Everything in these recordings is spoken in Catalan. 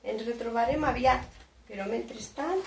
Ens retrobarem aviat, però mentrestant...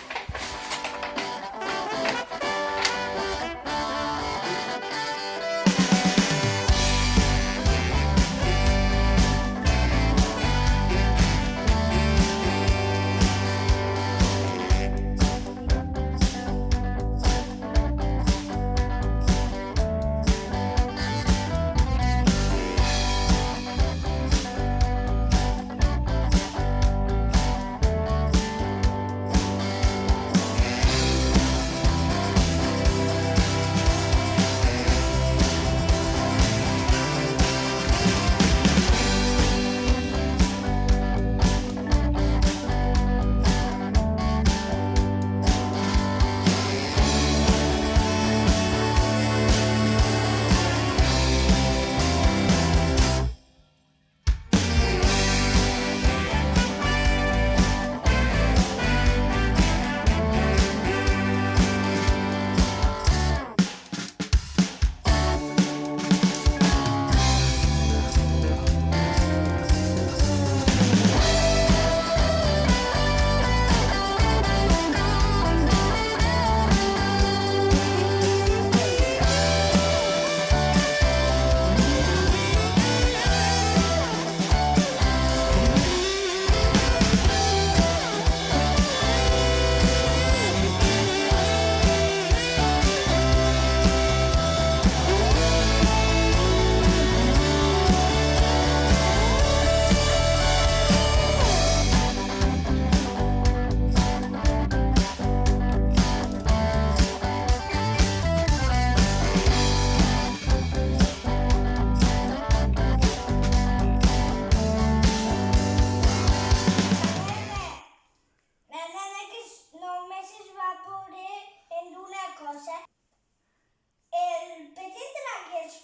El Petit Drac i els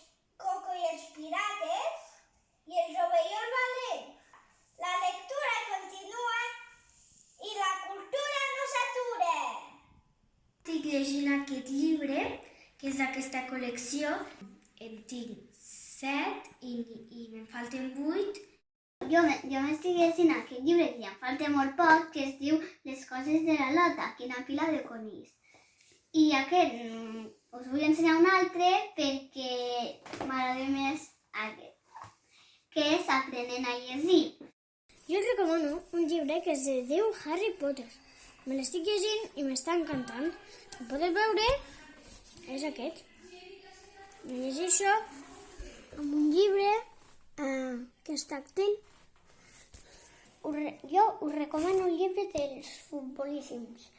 Coco i els Pirates i el Rovelló Valent. La lectura continua i la cultura no s'atura. Estic llegint aquest llibre, que és d'aquesta col·lecció. En tinc 7 i me'n falten 8. Jo m'estic llegint aquest llibre, que ja em falta molt poc, que es diu Les coses de la Lota, quina pila de conills. I aquest us vull ensenyar un altre perquè m'agrada més aquest, que és Aprenent a llegir. Jo us recomano un llibre que es diu Harry Potter. Me l'estic llegint i m'està encantant. Com podeu veure, és aquest. Me llegeixo amb un llibre que és tàctil. Jo us recomano un llibre dels futbolíssims.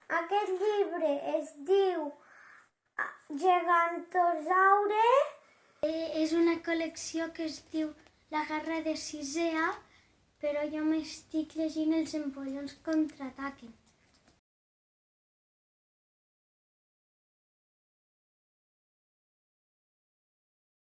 Aquest llibre es diu Gegantosaure. És una col·lecció que es diu La Guerra de Sisea, però jo m'estic llegint Els Empollons contraataquen.